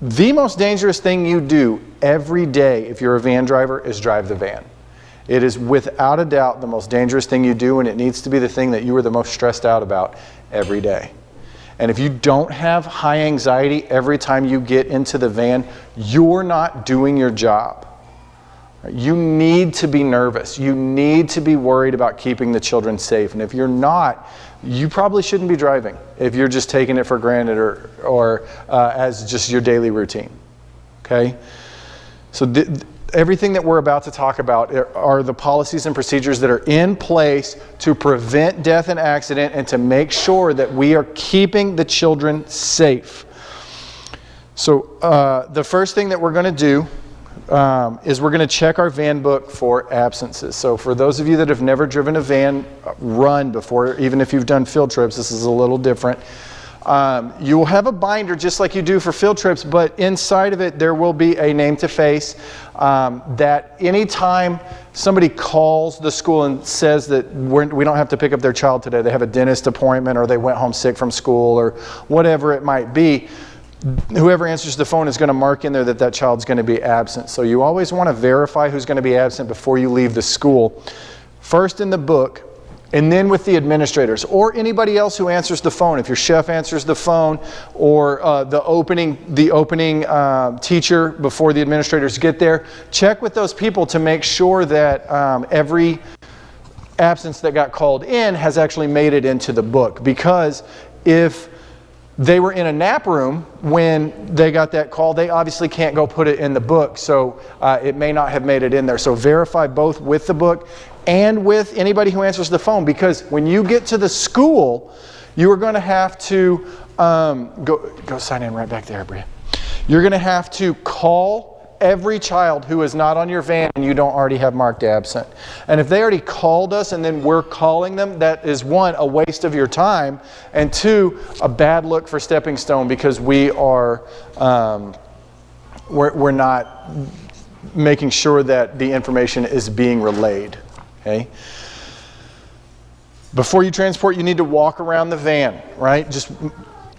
The most dangerous thing you do every day if you're a van driver is drive the van. It is without a doubt the most dangerous thing you do, and it needs to be the thing that you are the most stressed out about every day. And if you don't have high anxiety every time you get into the van, you're not doing your job. You need to be nervous. You need to be worried about keeping the children safe. And if you're not, you probably shouldn't be driving if you're just taking it for granted or as just your daily routine. Okay? So everything that we're about to talk about are the policies and procedures that are in place to prevent death and accident and to make sure that we are keeping the children safe. So the first thing that we're going to do is we're going to check our van book for absences. So for those of you that have never driven a van run before, even if you've done field trips, this is a little different. You will have a binder just like you do for field trips, but inside of it there will be a name to face that anytime somebody calls the school and says that we don't have to pick up their child today, they have a dentist appointment or they went home sick from school or whatever it might be, whoever answers the phone is going to mark in there that that child's going to be absent. So you always want to verify who's going to be absent before you leave the school. First in the book, and then with the administrators or anybody else who answers the phone. If your chef answers the phone or the opening teacher before the administrators get there, check with those people to make sure that every absence that got called in has actually made it into the book. Because if they were in a nap room when they got that call, they obviously can't go put it in the book, so it may not have made it in there. So verify both with the book and with anybody who answers the phone, because when you get to the school, you are going to have to go sign in right back there, Bria. You're going to have to call every child who is not on your van and you don't already have marked absent. And if they already called us and then we're calling them, that is one, a waste of your time, and two, a bad look for Stepping Stone, because we are we're not making sure that the information is being relayed. Okay? Before you transport, you need to walk around the van, right?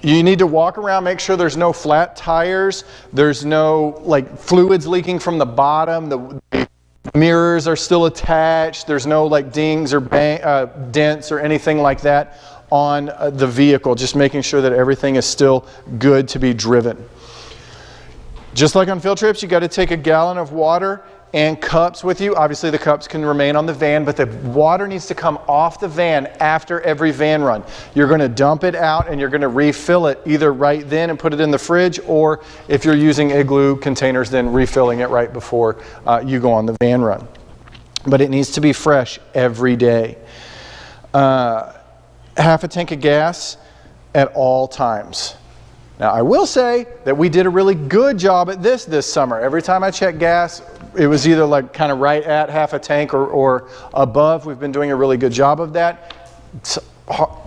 You need to walk around, make sure there's no flat tires, there's no like fluids leaking from the bottom, the mirrors are still attached, there's no like dings or dents or anything like that on the vehicle. Just making sure that everything is still good to be driven. Just like on field trips, you got to take a gallon of water and cups with you. Obviously the cups can remain on the van, but the water needs to come off the van after every van run. You're going to dump it out and you're going to refill it either right then and put it in the fridge, or if you're using Igloo containers, then refilling it right before you go on the van run. But it needs to be fresh every day. Half a tank of gas at all times. Now I will say that we did a really good job at this summer. Every time I checked gas, it was either like kind of right at half a tank or above. We've been doing a really good job of that.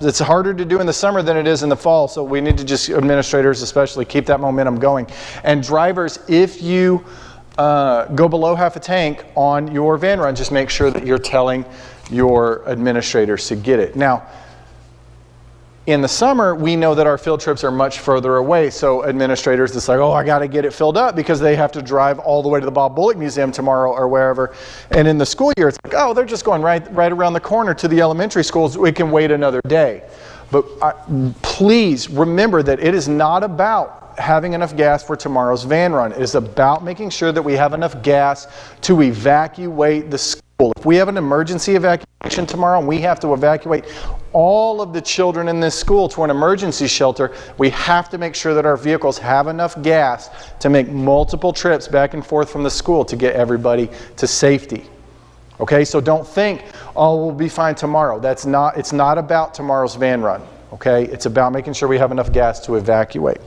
It's harder to do in the summer than it is in the fall, so we need to just, administrators especially, keep that momentum going. And drivers, if you go below half a tank on your van run, just make sure that you're telling your administrators to get it. Now, in the summer, we know that our field trips are much further away, so administrators, it's like, oh, I got to get it filled up because they have to drive all the way to the Bob Bullock Museum tomorrow or wherever. And in the school year, it's like, oh, they're just going right around the corner to the elementary schools. We can wait another day. But please remember that it is not about having enough gas for tomorrow's van run. It is about making sure that we have enough gas to evacuate the school. If we have an emergency evacuation tomorrow and we have to evacuate all of the children in this school to an emergency shelter, we have to make sure that our vehicles have enough gas to make multiple trips back and forth from the school to get everybody to safety. Okay, so don't think, oh, we'll be fine tomorrow. It's not about tomorrow's van run. Okay, it's about making sure we have enough gas to evacuate.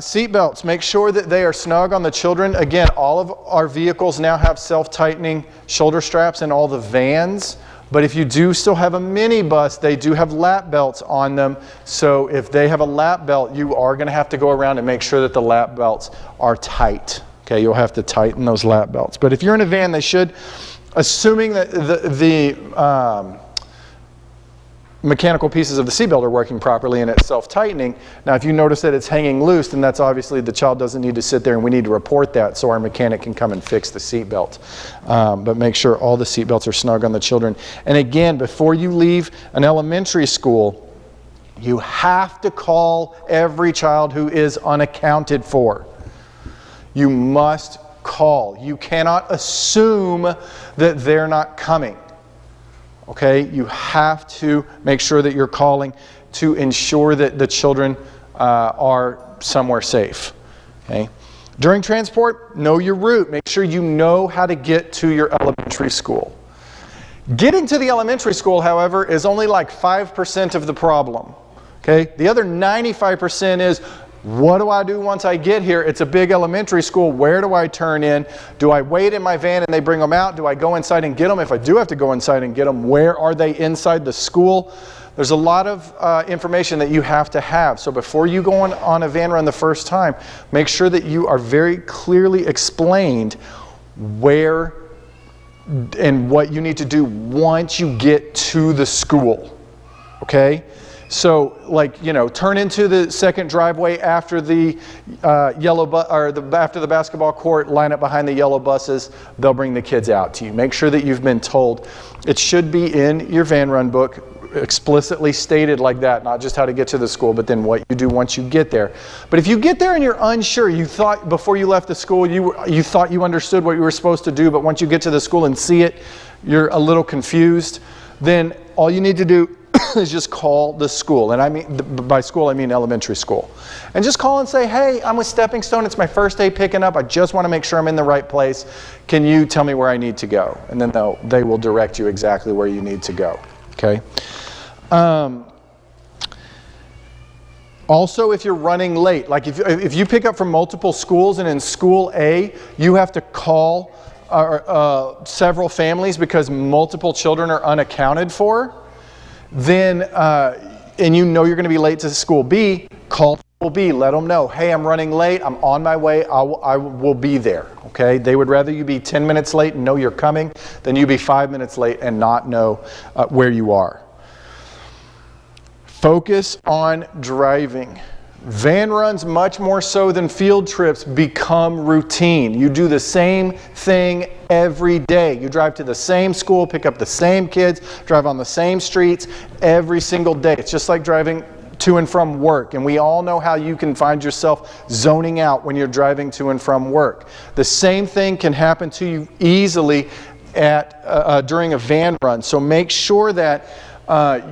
Seat belts, make sure that they are snug on the children. Again, all of our vehicles now have self-tightening shoulder straps in all the vans. But if you do still have a minibus, they do have lap belts on them. So if they have a lap belt, you are going to have to go around and make sure that the lap belts are tight. Okay, you'll have to tighten those lap belts. But if you're in a van, they should, assuming that mechanical pieces of the seatbelt are working properly and it's self-tightening. Now, if you notice that it's hanging loose, then that's obviously the child doesn't need to sit there, and we need to report that so our mechanic can come and fix the seatbelt. But make sure all the seatbelts are snug on the children. And again, before you leave an elementary school, you have to call every child who is unaccounted for. You must call. You cannot assume that they're not coming. Okay, you have to make sure that you're calling to ensure that the children are somewhere safe. Okay. During transport, know your route. Make sure you know how to get to your elementary school. Getting to the elementary school, however, is only like 5% of the problem. Okay, the other 95% is, what do I do once I get here? It's a big elementary school. Where do I turn in? Do I wait in my van and they bring them out? Do I go inside and get them? If I do have to go inside and get them, where are they inside the school? There's a lot of information that you have to have. So before you go on a van run the first time, make sure that you are very clearly explained where and what you need to do once you get to the school. Okay? So, like, you know, turn into the second driveway after the after the basketball court, line up behind the yellow buses. They'll bring the kids out to you. Make sure that you've been told. It should be in your van run book, explicitly stated like that, not just how to get to the school, but then what you do once you get there. But if you get there and you're unsure, you thought before you left the school, you thought you understood what you were supposed to do, but once you get to the school and see it, you're a little confused, then all you need to do is just call the school. And I mean, by school, I mean elementary school. And just call and say, hey, I'm with Stepping Stone. It's my first day picking up. I just want to make sure I'm in the right place. Can you tell me where I need to go? And then they will direct you exactly where you need to go. Okay? Also, if you're running late, like if you pick up from multiple schools and in school A, you have to call several families because multiple children are unaccounted for, then, and you know you're going to be late to school B, call school B, let them know, hey, I'm running late, I'm on my way, I will be there, okay? They would rather you be 10 minutes late and know you're coming than you be 5 minutes late and not know where you are. Focus on driving. Van runs, much more so than field trips, become routine. You do the same thing every day. You drive to the same school, pick up the same kids, drive on the same streets every single day. It's just like driving to and from work. And we all know how you can find yourself zoning out when you're driving to and from work. The same thing can happen to you easily during a van run. So make sure that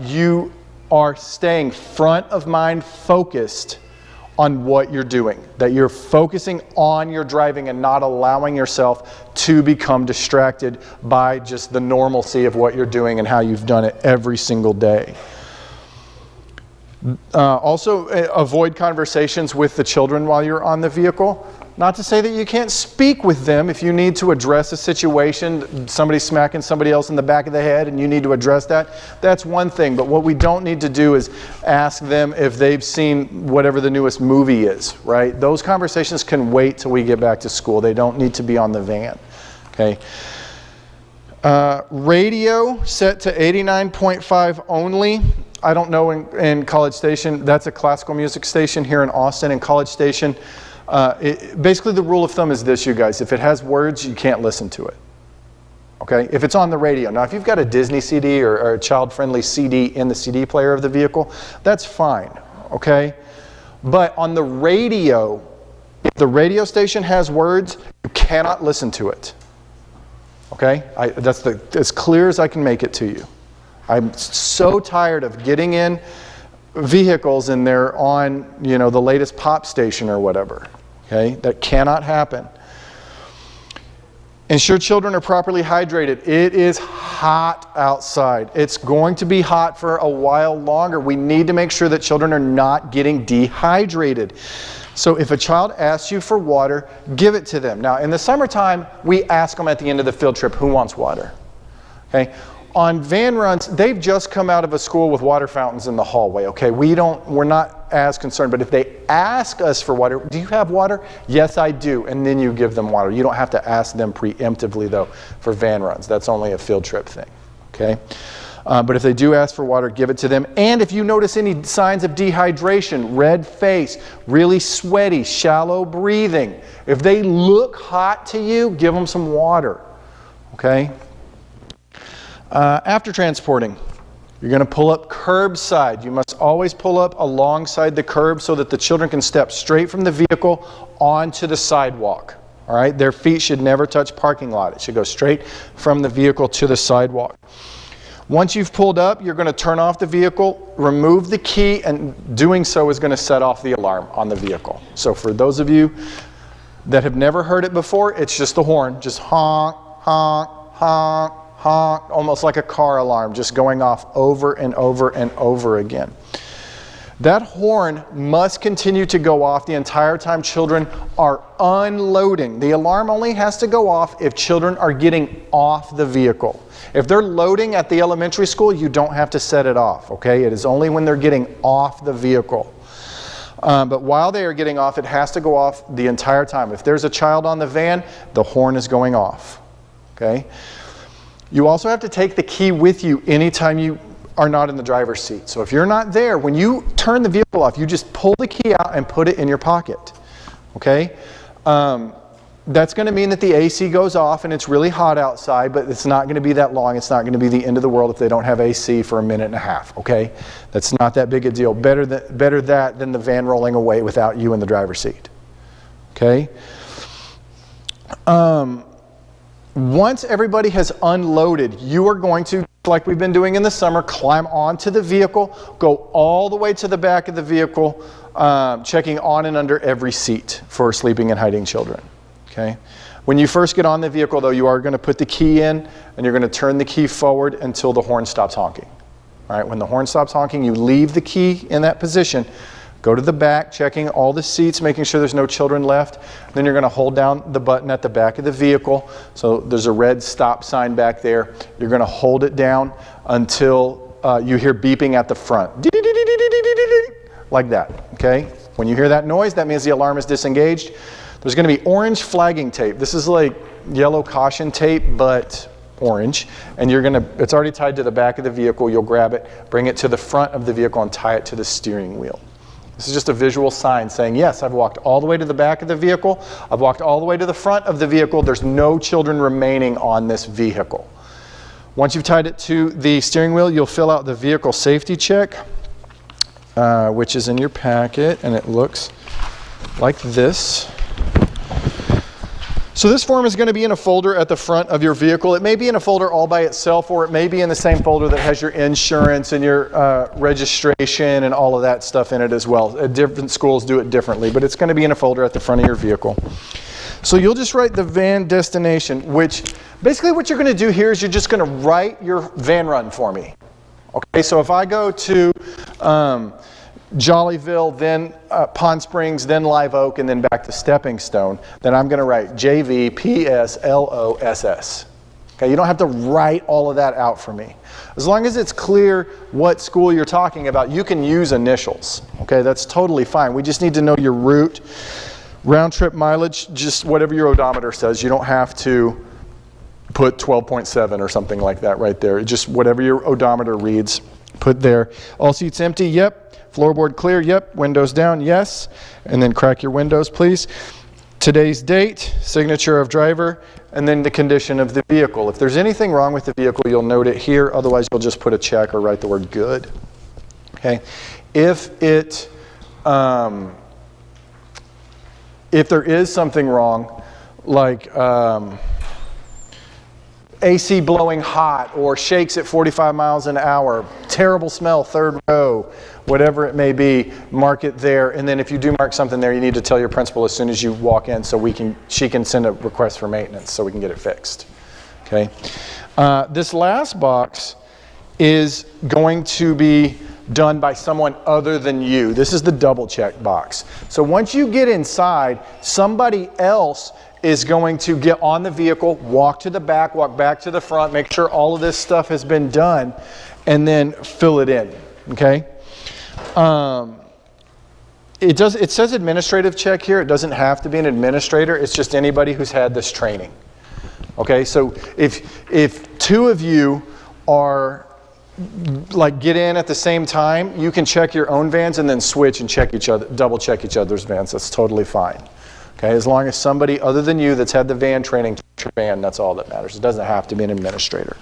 you are staying front of mind focused on what you're doing, that you're focusing on your driving and not allowing yourself to become distracted by just the normalcy of what you're doing and how you've done it every single day. Also, avoid conversations with the children while you're on the vehicle. Not to say that you can't speak with them if you need to address a situation, somebody smacking somebody else in the back of the head and you need to address that. That's one thing, but what we don't need to do is ask them if they've seen whatever the newest movie is, right? Those conversations can wait till we get back to school. They don't need to be on the van, okay? Radio set to 89.5 only. I don't know in College Station, that's a classical music station here in Austin. In College Station, basically the rule of thumb is this, you guys. If it has words, you can't listen to it. Okay? If it's on the radio. Now, if you've got a Disney CD or a child-friendly CD in the CD player of the vehicle, that's fine. Okay? But on the radio, if the radio station has words, you cannot listen to it. Okay? That's as clear as I can make it to you. I'm so tired of getting in vehicles and they're on, the latest pop station or whatever. Okay? That cannot happen. Ensure children are properly hydrated. It is hot outside. It's going to be hot for a while longer. We need to make sure that children are not getting dehydrated. So if a child asks you for water, give it to them. Now, in the summertime, we ask them at the end of the field trip, who wants water? Okay? On van runs, they've just come out of a school with water fountains in the hallway. Okay, we're not as concerned, but if they ask us for water, do you have water? Yes, I do. And then you give them water. You don't have to ask them preemptively, though, for van runs. That's only a field trip thing. Okay. But if they do ask for water, give it to them. And if you notice any signs of dehydration, red face, really sweaty, shallow breathing, if they look hot to you, give them some water. Okay? After transporting, you're going to pull up curbside. You must always pull up alongside the curb so that the children can step straight from the vehicle onto the sidewalk. All right? Their feet should never touch parking lot. It should go straight from the vehicle to the sidewalk. Once you've pulled up, you're going to turn off the vehicle, remove the key, and doing so is going to set off the alarm on the vehicle. So for those of you that have never heard it before, it's just the horn, just honk, honk, honk, honk, almost like a car alarm, just going off over and over and over again. That horn must continue to go off the entire time children are unloading. The alarm only has to go off if children are getting off the vehicle. If they're loading at the elementary school, you don't have to set it off, okay? It is only when they're getting off the vehicle. But while they are getting off, it has to go off the entire time. If there's a child on the van, the horn is going off, okay? You also have to take the key with you anytime you are not in the driver's seat. So if you're not there, when you turn the vehicle off, you just pull the key out and put it in your pocket, okay? That's going to mean that the AC goes off and it's really hot outside, but it's not going to be that long. It's not going to be the end of the world if they don't have AC for a minute and a half, okay? That's not that big a deal. Better that than the van rolling away without you in the driver's seat, okay? Once everybody has unloaded, you are going to, like we've been doing in the summer, climb onto the vehicle, go all the way to the back of the vehicle, checking on and under every seat for sleeping and hiding children. Okay? When you first get on the vehicle, though, you are going to put the key in and you're going to turn the key forward until the horn stops honking. All right? When the horn stops honking, you leave the key in that position, go to the back, checking all the seats, making sure there's no children left. Then you're going to hold down the button at the back of the vehicle. So there's a red stop sign back there. You're going to hold it down until you hear beeping at the front. Like that. Okay? When you hear that noise, that means the alarm is disengaged. There's going to be orange flagging tape. This is like yellow caution tape, but orange. And you're going to, it's already tied to the back of the vehicle. You'll grab it, bring it to the front of the vehicle, and tie it to the steering wheel. This is just a visual sign saying, yes, I've walked all the way to the back of the vehicle. I've walked all the way to the front of the vehicle. There's no children remaining on this vehicle. Once you've tied it to the steering wheel, you'll fill out the vehicle safety check, which is in your packet, and it looks like this. So this form is going to be in a folder at the front of your vehicle. It may be in a folder all by itself, or it may be in the same folder that has your insurance and your registration and all of that stuff in it as well. Different schools do it differently, but it's going to be in a folder at the front of your vehicle. So you'll just write the van destination, which basically what you're going to do here is you're just going to write your van run for me. Okay, so if I go to Jollyville, then Pond Springs, then Live Oak, and then back to Stepping Stone, then I'm going to write JVPSLOSS. Okay, you don't have to write all of that out for me. As long as it's clear what school you're talking about, you can use initials. Okay, that's totally fine. We just need to know your route, round trip mileage, just whatever your odometer says. You don't have to put 12.7 or something like that right there. Just whatever your odometer reads, put there. All seats empty, yep. Floorboard clear, yep. Windows down, yes. And then crack your windows, please. Today's date, signature of driver, and then the condition of the vehicle. If there's anything wrong with the vehicle, you'll note it here. Otherwise, you'll just put a check or write the word good. Okay. If there is something wrong, like AC blowing hot or shakes at 45 miles an hour, terrible smell, third row, whatever it may be, mark it there. And then if you do mark something there, you need to tell your principal as soon as you walk in so she can send a request for maintenance so we can get it fixed. Okay. This last box is going to be done by someone other than you. This is the double check box. So once you get inside, somebody else is going to get on the vehicle, walk to the back, walk back to the front, make sure all of this stuff has been done, and then fill it in. Okay? It says administrative check here. It doesn't have to be an administrator. It's just anybody who's had this training. Okay? So if two of you are like get in at the same time, you can check your own vans and then switch and check each other, double check each other's vans. That's totally fine. Okay, as long as somebody other than you that's had the van training checks your van, that's all that matters. It doesn't have to be an administrator.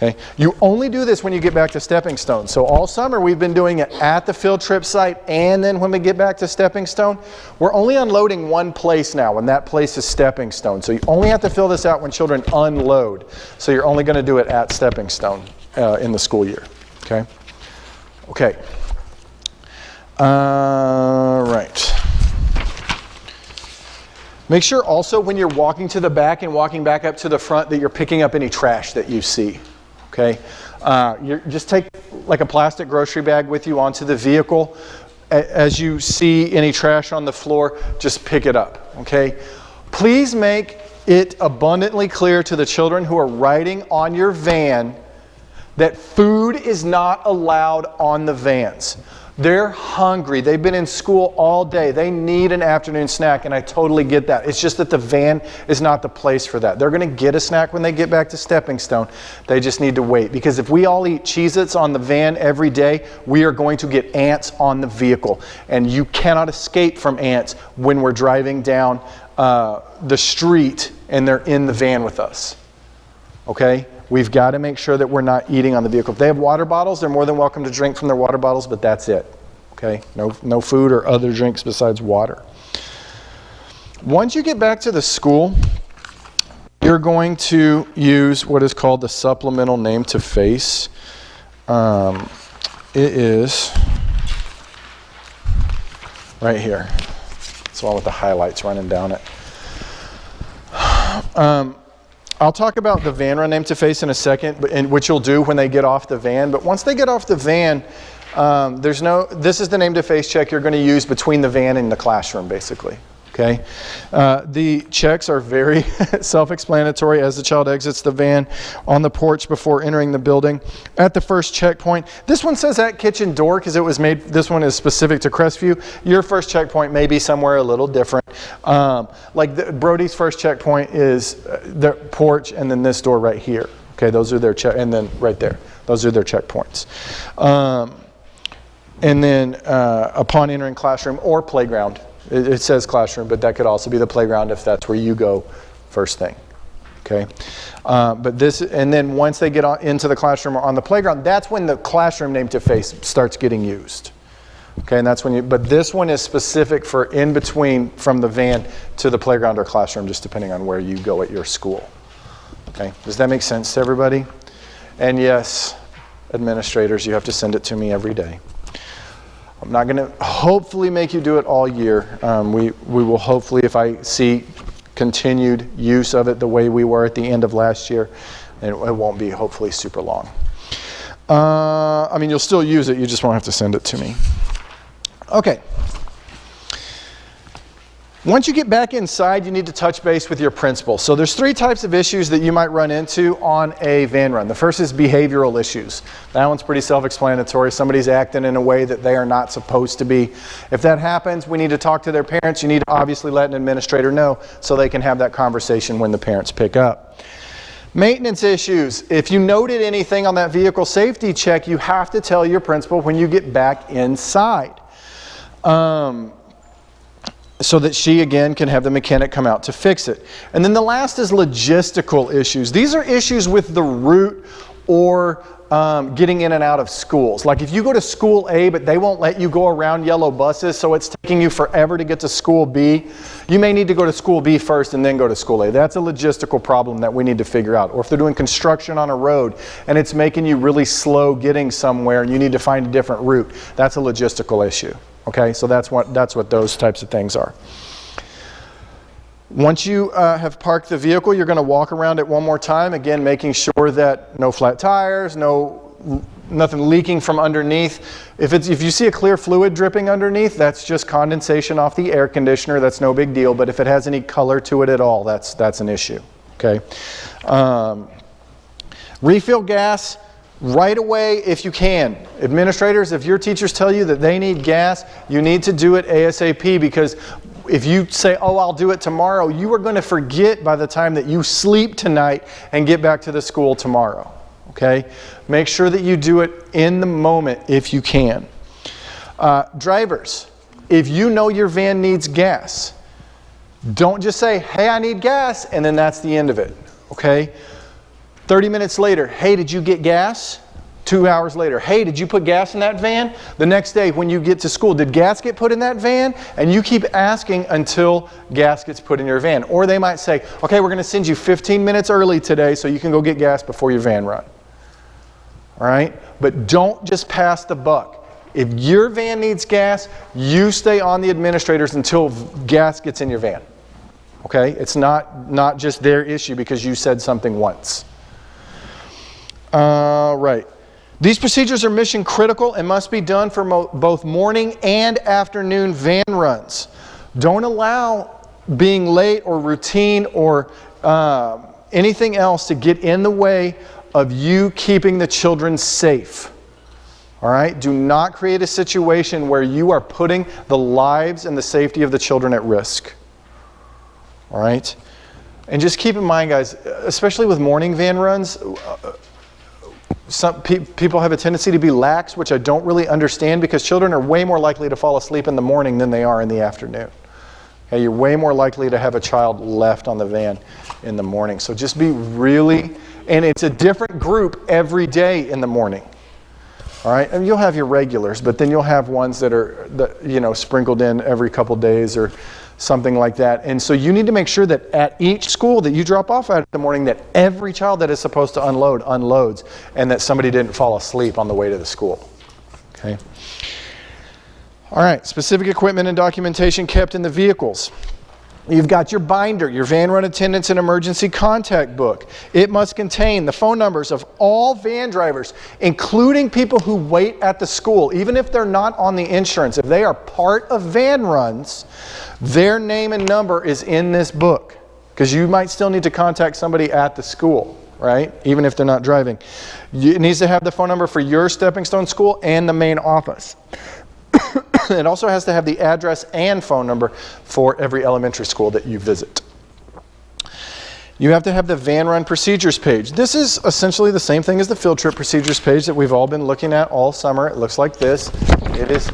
Okay, you only do this when you get back to Stepping Stone. So all summer we've been doing it at the field trip site, and then when we get back to Stepping Stone, we're only unloading one place now, and that place is Stepping Stone. So you only have to fill this out when children unload. So you're only going to do it at Stepping Stone in the school year. Okay. Okay. Right. Make sure also when you're walking to the back and walking back up to the front that you're picking up any trash that you see. Okay, just take like a plastic grocery bag with you onto the vehicle. As you see any trash on the floor, just pick it up. Okay, please make it abundantly clear to the children who are riding on your van that food is not allowed on the vans. They're hungry. They've been in school all day. They need an afternoon snack, and I totally get that. It's just that the van is not the place for that. They're going to get a snack when they get back to Stepping Stone. They just need to wait, because if we all eat Cheez-Its on the van every day, we are going to get ants on the vehicle, and you cannot escape from ants when we're driving down the street and they're in the van with us. Okay? We've got to make sure that we're not eating on the vehicle. If they have water bottles, they're more than welcome to drink from their water bottles, but that's it. Okay? No food or other drinks besides water. Once you get back to the school, you're going to use what is called the supplemental name to face. It is right here. It's the one with the highlights running down it. I'll talk about the van run name to face in a second, which you'll do when they get off the van. But once they get off the van, this is the name to face check you're going to use between the van and the classroom, basically. Okay. The checks are very self-explanatory as the child exits the van, on the porch before entering the building, at the first checkpoint. This one says at kitchen door because it was made, this one is specific to Crestview. Your first checkpoint may be somewhere a little different. Brody's first checkpoint is the porch and then this door right here. Okay, those are their and then right there. Those are their checkpoints. And then upon entering classroom or playground, it says classroom, but that could also be the playground if that's where you go first thing. Okay, and then once they get into the classroom or on the playground, that's when the classroom name to face starts getting used. Okay, and that's when but this one is specific for in between from the van to the playground or classroom, just depending on where you go at your school. Okay, does that make sense to everybody? And yes, administrators, you have to send it to me every day. I'm not going to hopefully make you do it all year. We will hopefully, if I see continued use of it the way we were at the end of last year, and it won't be hopefully super long. I mean, you'll still use it, you just won't have to send it to me. Okay. Once you get back inside, you need to touch base with your principal. So there's 3 types of issues that you might run into on a van run. The first is behavioral issues. That one's pretty self-explanatory. Somebody's acting in a way that they are not supposed to be. If that happens, we need to talk to their parents. You need to obviously let an administrator know so they can have that conversation when the parents pick up. Maintenance issues. If you noted anything on that vehicle safety check, you have to tell your principal when you get back inside. So that she, again, can have the mechanic come out to fix it. And then the last is logistical issues. These are issues with the route or getting in and out of schools. Like if you go to school A, but they won't let you go around yellow buses, so it's taking you forever to get to school B, you may need to go to school B first and then go to school A. That's a logistical problem that we need to figure out. Or if they're doing construction on a road and it's making you really slow getting somewhere and you need to find a different route, that's a logistical issue. Okay, so that's what those types of things are. Once you have parked the vehicle, you're going to walk around it one more time, again making sure that no flat tires, nothing leaking from underneath. If you see a clear fluid dripping underneath, that's just condensation off the air conditioner. That's no big deal. But if it has any color to it at all, that's an issue. Okay. Refill gas right away if you can. Administrators, if your teachers tell you that they need gas, you need to do it ASAP, because if you say, oh, I'll do it tomorrow, you are going to forget by the time that you sleep tonight and get back to the school tomorrow. okay? Make sure that you do it in the moment if you can. Drivers, if you know your van needs gas, don't just say, hey, I need gas, and then that's the end of it, okay? 30 minutes later, hey, did you get gas? 2 hours later, hey, did you put gas in that van? The next day when you get to school, did gas get put in that van? And you keep asking until gas gets put in your van. Or they might say, okay, we're going to send you 15 minutes early today so you can go get gas before your van run. All right? But don't just pass the buck. If your van needs gas, you stay on the administrators until gas gets in your van. Okay? It's not just their issue because you said something once. Right. These procedures are mission critical and must be done for both morning and afternoon van runs. Don't allow being late or routine or anything else to get in the way of you keeping the children safe. All right? Do not create a situation where you are putting the lives and the safety of the children at risk. All right? And just keep in mind, guys, especially with morning van runs, some people have a tendency to be lax, which I don't really understand because children are way more likely to fall asleep in the morning than they are in the afternoon. Okay, you're way more likely to have a child left on the van in the morning. So just be really, and it's a different group every day in the morning. All right, and you'll have your regulars, but then you'll have ones that are, sprinkled in every couple days or something like that. And so you need to make sure that at each school that you drop off at in the morning that every child that is supposed to unload unloads and that somebody didn't fall asleep on the way to the school. Okay. All right, specific equipment and documentation kept in the vehicles. You've got your binder, your van run attendance and emergency contact book. It must contain the phone numbers of all van drivers, including people who wait at the school, even if they're not on the insurance. If they are part of van runs, their name and number is in this book because you might still need to contact somebody at the school, right? Even if they're not driving. It needs to have the phone number for your Stepping Stone school and the main office. It also has to have the address and phone number for every elementary school that you visit. You have to have the van run procedures page. This is essentially the same thing as the field trip procedures page that we've all been looking at all summer. It looks like this. It is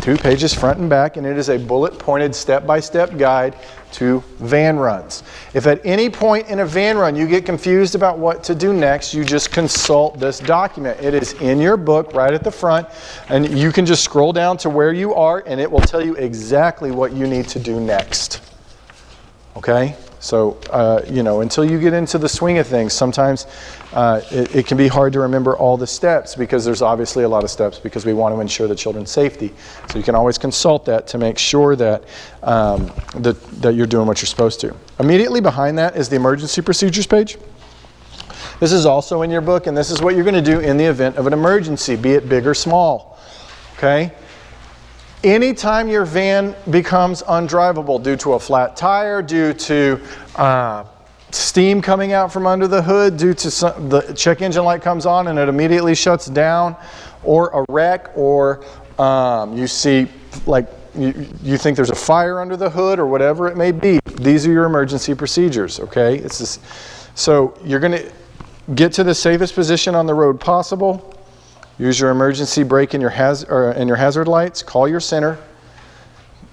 2 pages front and back, and it is a bullet-pointed step-by-step guide to van runs. If at any point in a van run you get confused about what to do next, you just consult this document. It is in your book right at the front, and you can just scroll down to where you are, and it will tell you exactly what you need to do next. Okay? So, until you get into the swing of things, sometimes it can be hard to remember all the steps because there's obviously a lot of steps because we want to ensure the children's safety. So you can always consult that to make sure that, that you're doing what you're supposed to. Immediately behind that is the emergency procedures page. This is also in your book, and this is what you're going to do in the event of an emergency, be it big or small. Okay? Anytime your van becomes undrivable due to a flat tire, due to steam coming out from under the hood, due to the check engine light comes on and it immediately shuts down, or a wreck, or you see like you think there's a fire under the hood or whatever it may be, these are your emergency procedures, okay? It's just, so you're going to get to the safest position on the road possible. Use your emergency brake and your hazard lights. Call your center.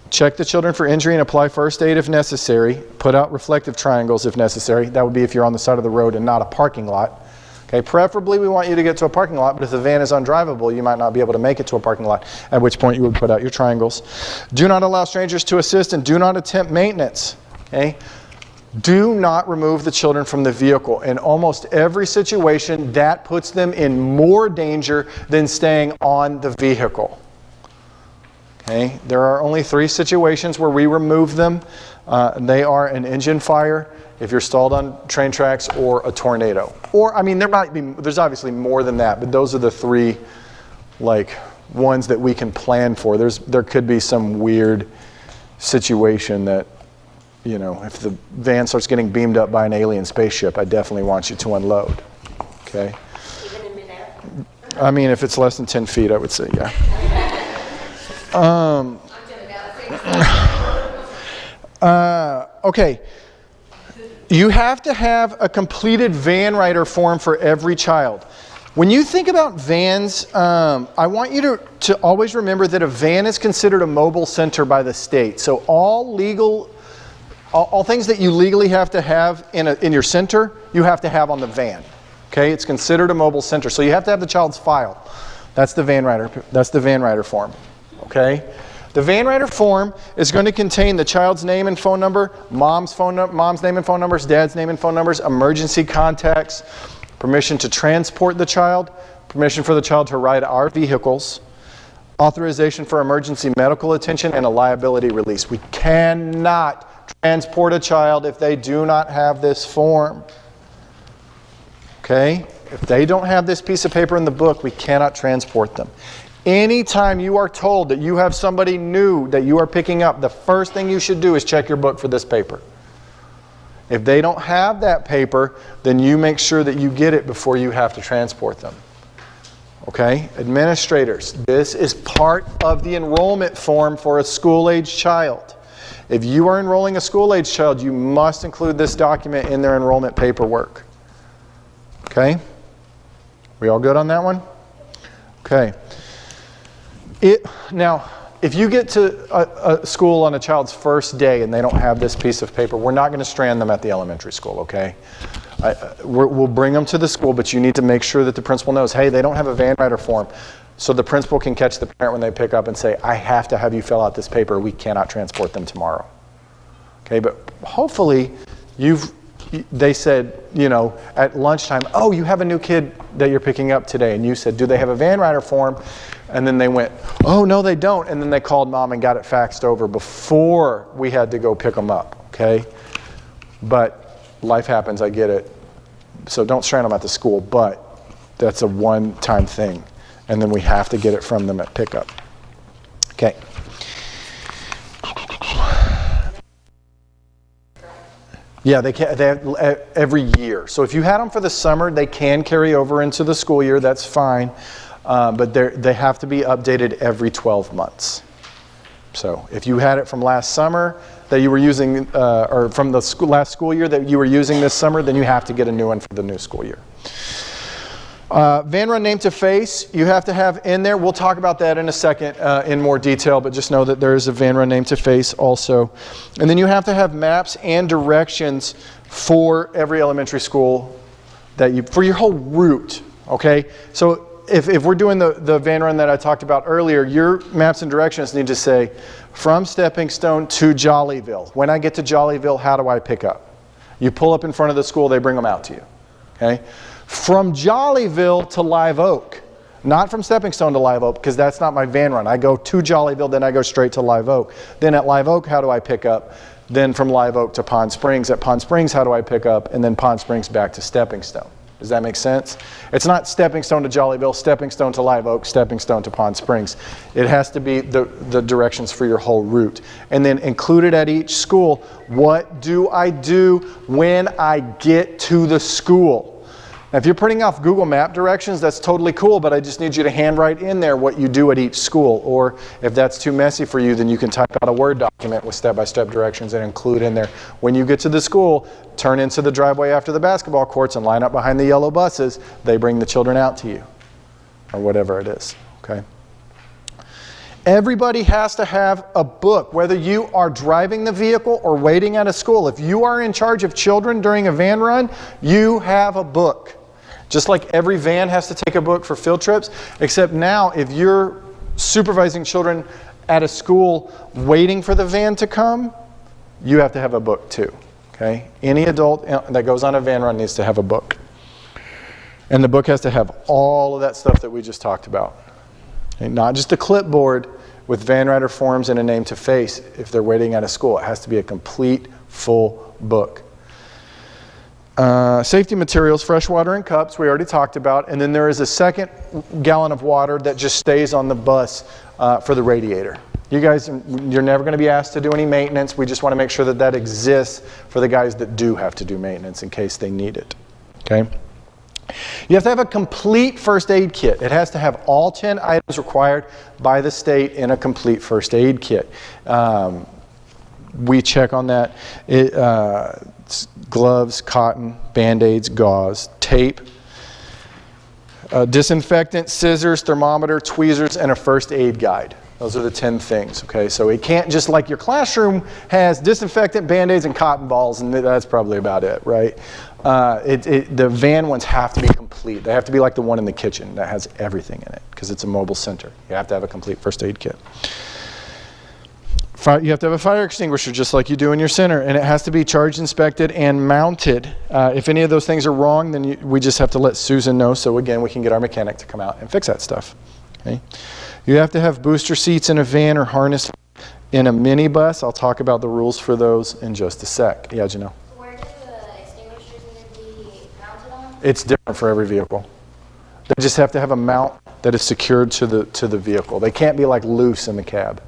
Check the children for injury and apply first aid if necessary. Put out reflective triangles if necessary. That would be if you're on the side of the road and not a parking lot. Okay, preferably we want you to get to a parking lot, but if the van is undrivable, you might not be able to make it to a parking lot, at which point you would put out your triangles. Do not allow strangers to assist and do not attempt maintenance. Okay? Do not remove the children from the vehicle. In almost every situation, that puts them in more danger than staying on the vehicle. Okay? There are only 3 situations where we remove them. They are an engine fire, if you're stalled on train tracks, or a tornado. Or, I mean, there's obviously more than that, but those are the 3, ones that we can plan for. There could be some weird situation that, if the van starts getting beamed up by an alien spaceship, I definitely want you to unload. Okay? Even in midair? I mean, if it's less than 10 feet, I would say, yeah. Okay. You have to have a completed van rider form for every child. When you think about vans, I want you to always remember that a van is considered a mobile center by the state. So all things that you legally have to have in your center, you have to have on the van. Okay, it's considered a mobile center. So you have to have the child's file. That's the van rider form. Okay? The van rider form is going to contain the child's name and phone number, mom's name and phone numbers, dad's name and phone numbers, emergency contacts, permission to transport the child, permission for the child to ride our vehicles, authorization for emergency medical attention, and a liability release. We cannot transport a child if they do not have this form. Okay? If they don't have this piece of paper in the book, we cannot transport them. Anytime you are told that you have somebody new that you are picking up, the first thing you should do is check your book for this paper. If they don't have that paper, then you make sure that you get it before you have to transport them. Okay? Administrators, this is part of the enrollment form for a school-age child. If you are enrolling a school-age child, you must include this document in their enrollment paperwork. Okay? We all good on that one? Okay. Now, if you get to a school on a child's first day and they don't have this piece of paper, we're not going to strand them at the elementary school, okay? We'll bring them to the school, but you need to make sure that the principal knows, hey, they don't have a van rider form. So the principal can catch the parent when they pick up and say, I have to have you fill out this paper. We cannot transport them tomorrow. Okay, but hopefully they said, you know, at lunchtime, oh, you have a new kid that you're picking up today. And you said, do they have a van rider form? And then they went, oh, no, they don't. And then they called mom and got it faxed over before we had to go pick them up, okay? But life happens, I get it. So don't strand them at the school, but that's a one-time thing. And then we have to get it from them at pickup. Okay. Yeah, they have every year. So if you had them for the summer, they can carry over into the school year. That's fine. But they have to be updated every 12 months. So if you had it from last summer that you were using, or from the last school year that you were using this summer, then you have to get a new one for the new school year. Van run name to face, you have to have in there. We'll talk about that in a second in more detail, but just know that there is a van run name to face also. And then you have to have maps and directions for every elementary school for your whole route, okay? So if we're doing the van run that I talked about earlier, your maps and directions need to say, from Stepping Stone to Jollyville. When I get to Jollyville, how do I pick up? You pull up in front of the school, they bring them out to you, okay? From Jollyville to Live Oak, not from Stepping Stone to Live Oak, because that's not my van run. I go to Jollyville, then I go straight to Live Oak. Then at Live Oak, how do I pick up? Then from Live Oak to Pond Springs. At Pond Springs, how do I pick up? And then Pond Springs back to Stepping Stone. Does that make sense? It's not Stepping Stone to Jollyville, Stepping Stone to Live Oak, Stepping Stone to Pond Springs. It has to be the directions for your whole route. And then included at each school, what do I do when I get to the school? Now, if you're printing off Google Map directions, that's totally cool, but I just need you to handwrite in there what you do at each school. Or if that's too messy for you, then you can type out a Word document with step-by-step directions and include in there. When you get to the school, turn into the driveway after the basketball courts and line up behind the yellow buses. They bring the children out to you, or whatever it is, okay? Everybody has to have a book, whether you are driving the vehicle or waiting at a school. If you are in charge of children during a van run, you have a book. Just like every van has to take a book for field trips, except now if you're supervising children at a school waiting for the van to come, you have to have a book too, okay? Any adult that goes on a van run needs to have a book. And the book has to have all of that stuff that we just talked about. Okay? Not just a clipboard with van rider forms and a name to face if they're waiting at a school. It has to be a complete, full book. Safety materials, fresh water in cups, we already talked about. And then there is a second gallon of water that just stays on the bus for the radiator. You guys, you're never going to be asked to do any maintenance. We just want to make sure that that exists for the guys that do have to do maintenance in case they need it. Okay? You have to have a complete first aid kit. It has to have all 10 items required by the state in a complete first aid kit. We check on that. gloves, cotton, Band-Aids, gauze, tape, disinfectant, scissors, thermometer, tweezers, and a first aid guide. Those are the 10 things, okay? So it can't just like your classroom has disinfectant, Band-Aids, and cotton balls, and that's probably about it, right? The van ones have to be complete. They have to be like the one in the kitchen that has everything in it because it's a mobile center. You have to have a complete first aid kit. You have to have a fire extinguisher just like you do in your center, and it has to be charged, inspected, and mounted. If any of those things are wrong, then we just have to let Susan know, so again, we can get our mechanic to come out and fix that stuff. Okay? You have to have booster seats in a van or harness in a minibus. I'll talk about the rules for those in just a sec. Yeah, Janelle? Where do the extinguishers need to be mounted on? It's different for every vehicle. They just have to have a mount that is secured to the vehicle. They can't be like loose in the cab.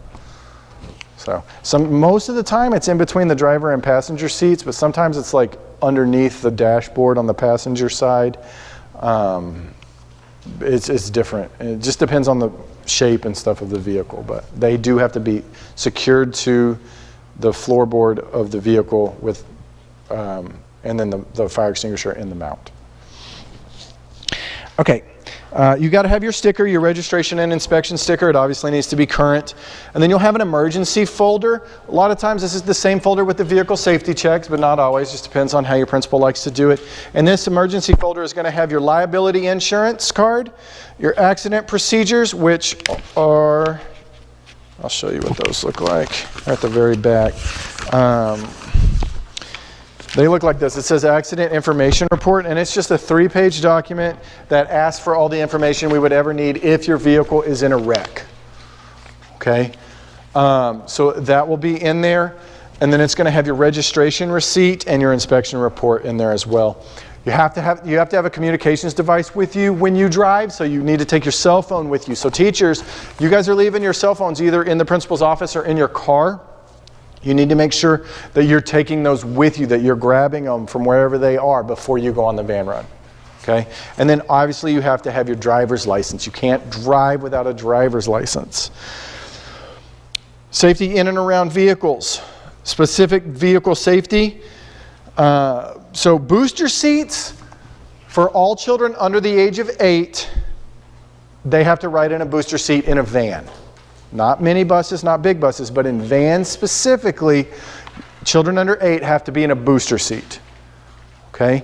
So most of the time it's in between the driver and passenger seats, but sometimes it's like underneath the dashboard on the passenger side. It's different. It just depends on the shape and stuff of the vehicle, but they do have to be secured to the floorboard of the vehicle with, and then the fire extinguisher in the mount. Okay. You got to have your sticker, your registration and inspection sticker. It obviously needs to be current. And then you'll have an emergency folder. A lot of times this is the same folder with the vehicle safety checks, but not always. Just depends on how your principal likes to do it. And this emergency folder is going to have your liability insurance card, your accident procedures, which are, I'll show you what those look like. They're at the very back. They look like this. It says Accident Information Report, and it's just a 3-page document that asks for all the information we would ever need if your vehicle is in a wreck. Okay? So that will be in there, and then it's going to have your registration receipt and your inspection report in there as well. You have to have a communications device with you when you drive, so you need to take your cell phone with you. So teachers, you guys are leaving your cell phones either in the principal's office or in your car. You need to make sure that you're taking those with you, that you're grabbing them from wherever they are before you go on the van run. Okay? And then obviously you have to have your driver's license. You can't drive without a driver's license. Safety in and around vehicles. Specific vehicle safety. So booster seats for all children under the age of 8, they have to ride in a booster seat in a van. Not minibuses, not big buses, but in vans specifically, children under 8 have to be in a booster seat. Okay?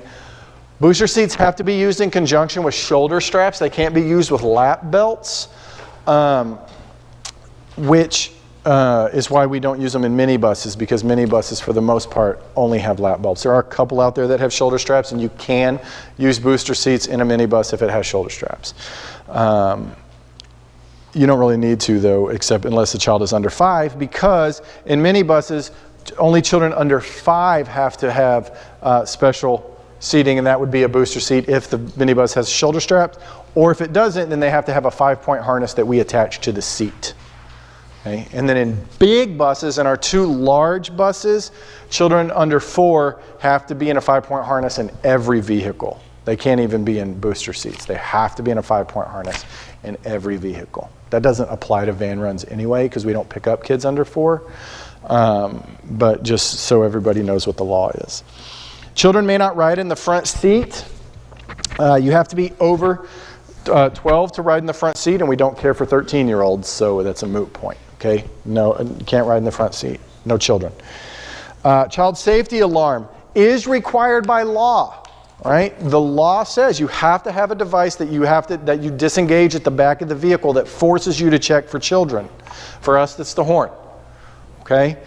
Booster seats have to be used in conjunction with shoulder straps. They can't be used with lap belts, which is why we don't use them in minibuses, because minibuses, for the most part, only have lap belts. There are a couple out there that have shoulder straps, and you can use booster seats in a minibus if it has shoulder straps. You don't really need to, though, except unless the child is under 5, because in minibuses, only children under 5 have to have special seating, and that would be a booster seat if the minibus has shoulder straps, or if it doesn't, then they have to have a 5-point harness that we attach to the seat. Okay? And then in big buses, in our 2 large buses, children under 4 have to be in a 5-point harness in every vehicle. They can't even be in booster seats. They have to be in a 5-point harness in every vehicle. That doesn't apply to van runs anyway, because we don't pick up kids under 4, but just so everybody knows what the law is. Children may not ride in the front seat. You have to be over 12 to ride in the front seat, and we don't care for 13-year-olds, so that's a moot point. Okay? No, you can't ride in the front seat. No children. Child safety alarm is required by law. Right? The law says you have to have a device that you disengage at the back of the vehicle that forces you to check for children. For us, that's the horn. Okay?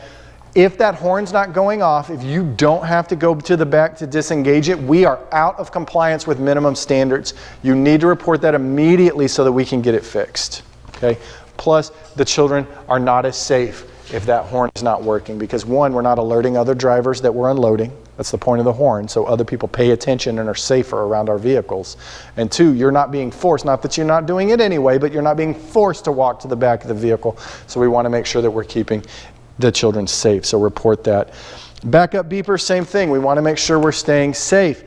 If that horn's not going off, if you don't have to go to the back to disengage it, we are out of compliance with minimum standards. You need to report that immediately so that we can get it fixed. Okay? Plus, the children are not as safe if that horn is not working, because 1, we're not alerting other drivers that we're unloading. That's the point of the horn, so other people pay attention and are safer around our vehicles. And 2, you're not being forced, not that you're not doing it anyway, but you're not being forced to walk to the back of the vehicle. So we want to make sure that we're keeping the children safe, so report that. Backup beepers, same thing. We want to make sure we're staying safe.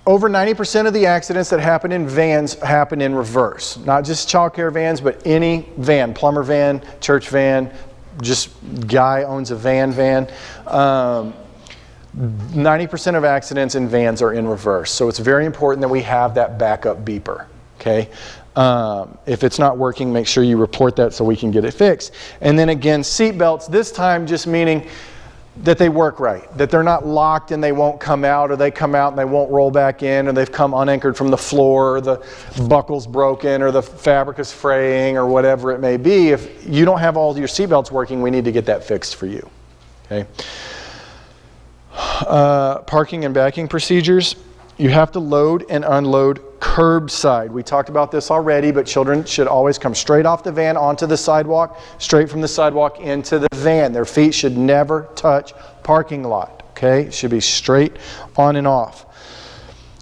Over 90% of the accidents that happen in vans happen in reverse. Not just child care vans, but any van, plumber van, church van, just guy owns a van. 90% of accidents in vans are in reverse. So it's very important that we have that backup beeper, okay? If it's not working, make sure you report that so we can get it fixed. And then again, seat belts, this time just meaning that they work right, that they're not locked and they won't come out, or they come out and they won't roll back in, or they've come unanchored from the floor, or the buckle's broken, or the fabric is fraying, or whatever it may be. If you don't have all your seat belts working, we need to get that fixed for you, okay? Parking and backing procedures. You have to load and unload curbside. We talked about this already, but children should always come straight off the van onto the sidewalk, straight from the sidewalk into the van. Their feet should never touch parking lot, okay? It should be straight on and off.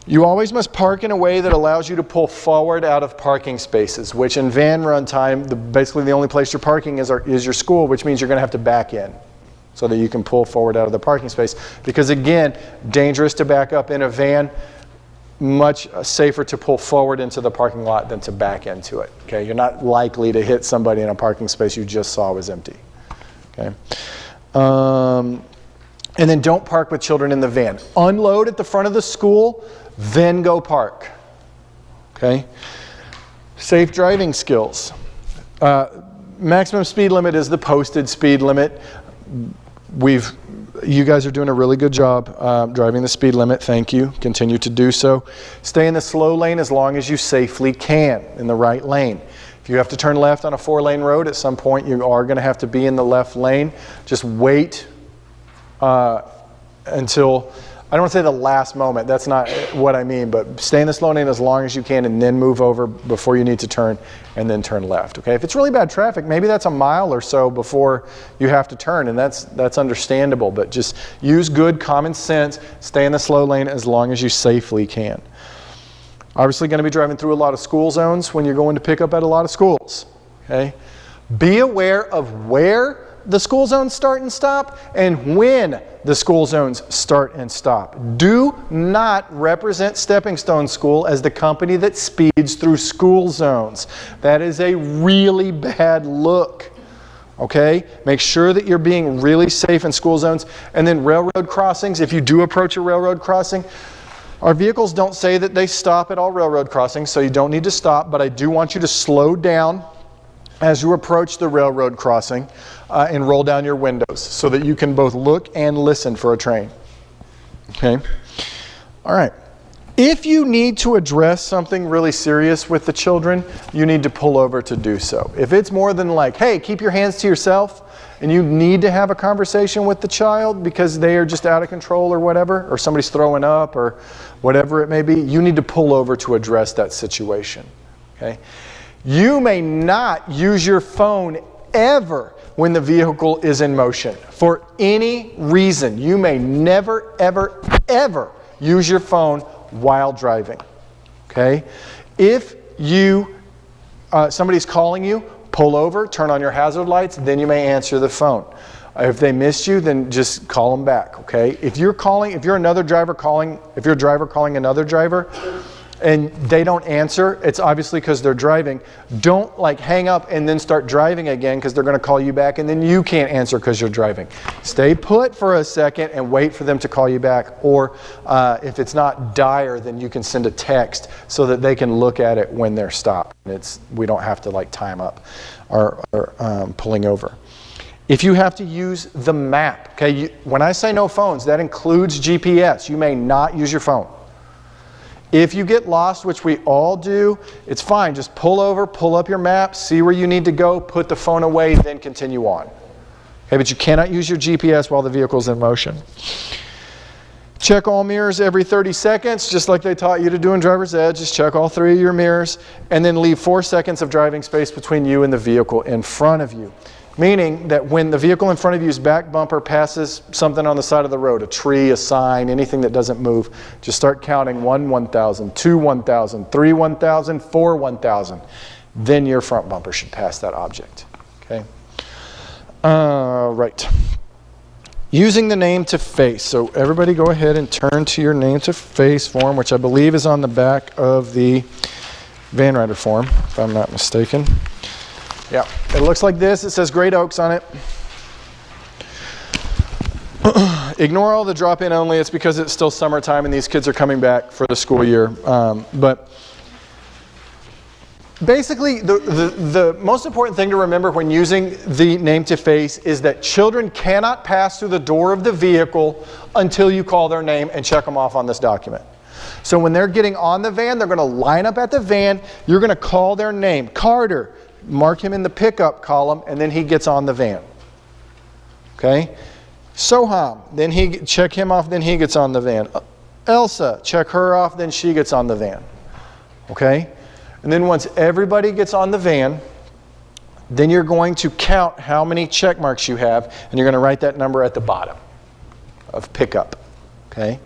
You always must park in a way that allows you to pull forward out of parking spaces, which in van run time, basically the only place you're parking is your school, which means you're going to have to back in so that you can pull forward out of the parking space. Because again, dangerous to back up in a van, much safer to pull forward into the parking lot than to back into it, okay? You're not likely to hit somebody in a parking space you just saw was empty, okay? And then don't park with children in the van. Unload at the front of the school, then go park, okay? Safe driving skills. Maximum speed limit is the posted speed limit. You guys are doing a really good job driving the speed limit. Thank you. Continue to do so. Stay in the slow lane as long as you safely can, in the right lane. If you have to turn left on a 4-lane road, at some point you are going to have to be in the left lane. Just wait until, I don't want to say the last moment, that's not what I mean, but stay in the slow lane as long as you can and then move over before you need to turn, and then turn left, okay? If it's really bad traffic, maybe that's a mile or so before you have to turn, and that's understandable, but just use good common sense, stay in the slow lane as long as you safely can. Obviously going to be driving through a lot of school zones when you're going to pick up at a lot of schools, okay? Be aware of where the school zones start and stop, and when the school zones start and stop. Do not represent Stepping Stone School as the company that speeds through school zones. That is a really bad look, okay? Make sure that you're being really safe in school zones. And then railroad crossings, if you do approach a railroad crossing, our vehicles don't say that they stop at all railroad crossings, so you don't need to stop, but I do want you to slow down as you approach the railroad crossing and roll down your windows so that you can both look and listen for a train. Okay? All right. If you need to address something really serious with the children, you need to pull over to do so. If it's more than like, hey, keep your hands to yourself, and you need to have a conversation with the child because they are just out of control or whatever, or somebody's throwing up or whatever it may be, you need to pull over to address that situation. Okay? You may not use your phone ever when the vehicle is in motion. For any reason, you may never, ever, ever use your phone while driving. Okay? If somebody's calling you, pull over, turn on your hazard lights, then you may answer the phone. If they missed you, then just call them back. Okay? If you're a driver calling another driver, and they don't answer, it's obviously because they're driving. Don't like hang up and then start driving again because they're going to call you back and then you can't answer because you're driving. Stay put for a second and wait for them to call you back. Or if it's not dire, then you can send a text so that they can look at it when they're stopped. We don't have to like time up or pulling over. If you have to use the map, okay, when I say no phones, that includes GPS. You may not use your phone. If you get lost, which we all do, it's fine. Just pull over, pull up your map, see where you need to go, put the phone away, then continue on. Okay, but you cannot use your GPS while the vehicle's in motion. Check all mirrors every 30 seconds, just like they taught you to do in driver's ed. Just check all 3 of your mirrors, and then leave 4 seconds of driving space between you and the vehicle in front of you. Meaning that when the vehicle in front of you's back bumper passes something on the side of the road, a tree, a sign, anything that doesn't move, just start counting 1, 1,000, 2, 1,000, 3, 1,000, 4, 1,000. Then your front bumper should pass that object. Okay? Right. Using the name to face. So everybody go ahead and turn to your name to face form, which I believe is on the back of the Van Rider form, if I'm not mistaken. Yeah, it looks like this. It says Great Oaks on it. Ignore all the drop-in only. It's because it's still summertime and these kids are coming back for the school year. But basically, the most important thing to remember when using the name to face is that children cannot pass through the door of the vehicle until you call their name and check them off on this document. So when they're getting on the van, they're going to line up at the van. You're going to call their name. Carter, mark him in the pickup column, and then he gets on the van. Okay? Soham, then check him off, then he gets on the van. Elsa, check her off, then she gets on the van. Okay? And then once everybody gets on the van, then you're going to count how many check marks you have, and you're going to write that number at the bottom of pickup. Okay?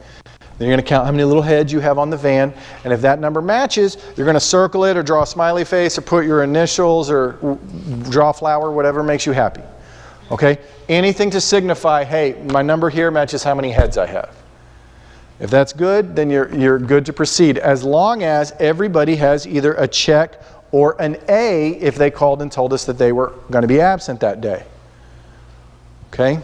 Then you're going to count how many little heads you have on the van, and if that number matches, you're going to circle it or draw a smiley face or put your initials or draw a flower, whatever makes you happy. Okay? Anything to signify, hey, my number here matches how many heads I have. If that's good, then you're good to proceed, as long as everybody has either a check or an A if they called and told us that they were going to be absent that day. Okay?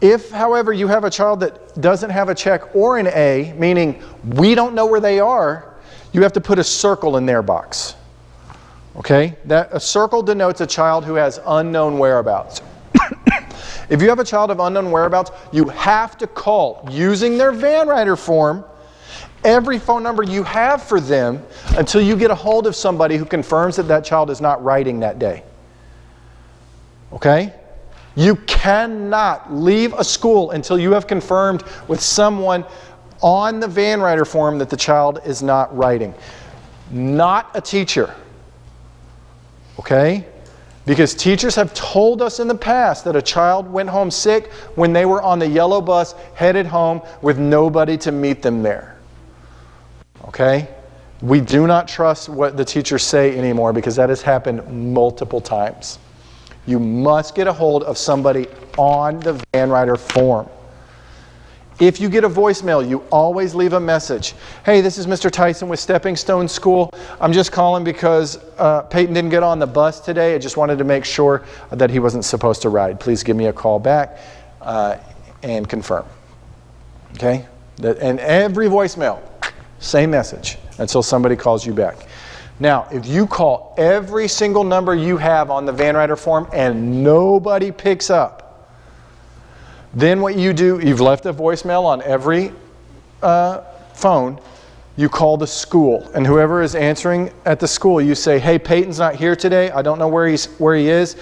If, however, you have a child that doesn't have a check or an A, meaning we don't know where they are, you have to put a circle in their box. Okay? A circle denotes a child who has unknown whereabouts. If you have a child of unknown whereabouts, you have to call, using their van rider form, every phone number you have for them until you get a hold of somebody who confirms that that child is not riding that day. Okay? You cannot leave a school until you have confirmed with someone on the van rider form that the child is not riding. Not a teacher. Okay? Because teachers have told us in the past that a child went home sick when they were on the yellow bus headed home with nobody to meet them there. Okay? We do not trust what the teachers say anymore because that has happened multiple times. You must get a hold of somebody on the van rider form. If you get a voicemail, you always leave a message. Hey, this is Mr. Tyson with Stepping Stone School. I'm just calling because Peyton didn't get on the bus today. I just wanted to make sure that he wasn't supposed to ride. Please give me a call back and confirm. Okay? And every voicemail, same message until somebody calls you back. Now, if you call every single number you have on the van rider form and nobody picks up, then what you do, you've left a voicemail on every phone, you call the school. And whoever is answering at the school, you say, hey, Peyton's not here today. I don't know where he is.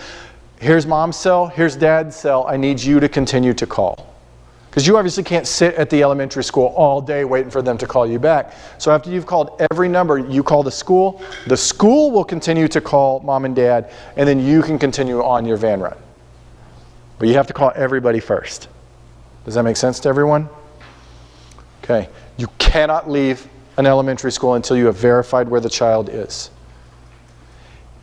Here's mom's cell. Here's dad's cell. I need you to continue to call. Because you obviously can't sit at the elementary school all day waiting for them to call you back. So after you've called every number, you call the school. The school will continue to call mom and dad, and then you can continue on your van ride. But you have to call everybody first. Does that make sense to everyone? Okay. You cannot leave an elementary school until you have verified where the child is.